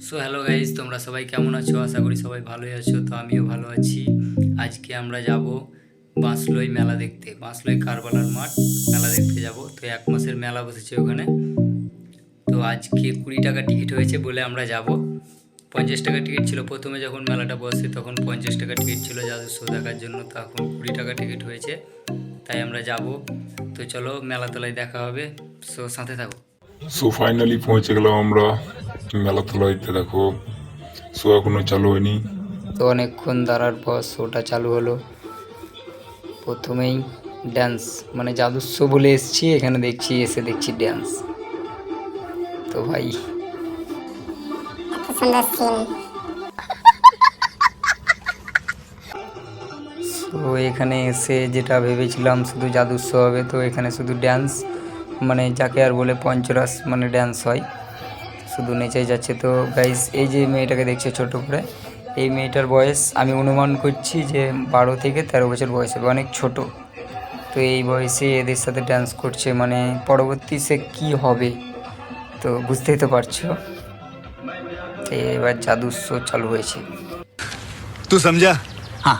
So hello guys, তোমরা সবাই কেমন আছো? আশা করি সবাই ভালোই আছো। তো আমিও ভালো আছি। আজকে আমরা যাব বাঁশলই মেলা দেখতে। বাঁশলই কারবালার মাঠ মেলা দেখতে যাব। তো 1 মাসের মেলা বসেছে ওখানে। তো আজকে 20 টাকা টিকিট হয়েছে বলে আমরা যাব। 50 টাকা টিকিট ছিল প্রথমে যখন মেলাটা বসে, তখন 50 টাকা টিকিট ছিল যাদের শো দেখার জন্য। তো এখন 20 টাকা টিকিট হয়েছে, তাই আমরা যাব। তো চলো মেলাতলায় দেখা হবে। সো সাথে থাকো। সো ফাইনালি পৌঁছে গেলাম আমরা মেলাতলাইতে। দেখো শো এখনো চালু হয়নি। তো অনেকক্ষণ দাঁড়ার পর শোটা চালু হলো। প্রথমেই ড্যান্স, মানে জাদুস্য বলে এসছি, এখানে এসে দেখছি ড্যান্স। তো ভাই তো এখানে এসে যেটা ভেবেছিলাম শুধু জাদুস্য হবে, তো এখানে শুধু ড্যান্স, মানে যাকে আর বলে পঞ্চরাস, মানে ড্যান্স হয়, শুধু নেচেই যাচ্ছে। তো গাইস, এই যে মেয়েটাকে দেখছে ছোট করে, এই মেয়েটার বয়স আমি অনুমান করছি যে 12 থেকে 13 বছর বয়স হবে, অনেক ছোট। তো এই বয়সে এদের সাথে ডান্স করছে, মানে পরবর্তী সে কি হবে তো বুঝতেই তো পারছো। তো এবার জাদু শো চালু হয়েছে। तू समझा? हाँ।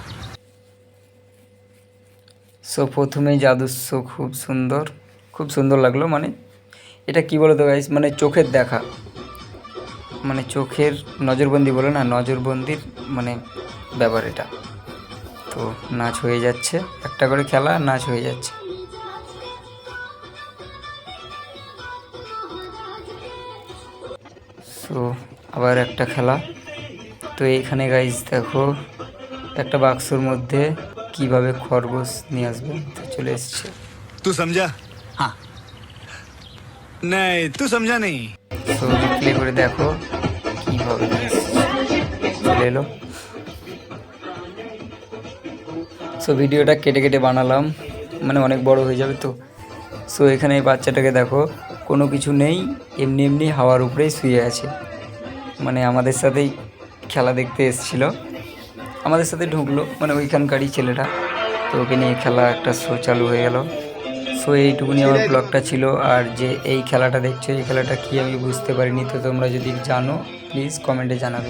সো প্রথমেই জাদু শো খুব সুন্দর লাগলো। মানে এটা কি বলো তো গাইস, মানে চোখের দেখা, মানে চোখের নজরবন্দি বলে না, নজরবন্দির মানে ব্যাপার এটা। তো নাচ হয়ে যাচ্ছে, একটা করে খেলা, নাচ হয়ে যাচ্ছে। সো আবার একটা খেলা। তো এইখানে গাইজ দেখো, একটা বাক্সর মধ্যে কিভাবে খরগোশ নিয়ে আসবে, তো চলে এসছে। तू समझा? हाँ। नहीं, तू समझा नहीं। সো প্লে করে দেখো কিভাবে নিয়ে এসছে, চলে এলো। সো ভিডিওটা কেটে কেটে বানালাম, মানে অনেক বড় হয়ে যাবে তো। সো এখানে এই বাচ্চাটাকে দেখো, কোনো কিছু নেই, এমনি এমনি হাওয়ার উপরেই শুয়ে আছে। মানে আমাদের সাথেই খেলা দেখতে এসেছিলো, আমাদের সাথে ঢুকলো, মানে ওইখানকারই ছেলেটা। তো ওকে নিয়ে খেলা, একটা শো চালু হয়ে গেল। সো এইটুকুনি আমার ব্লগটা ছিল। আর যে এই খেলাটা দেখছো, এই খেলাটা কি আমি বুঝতে পারিনি। তো তোমরা যদি জানো প্লিজ কমেন্টে জানাবে।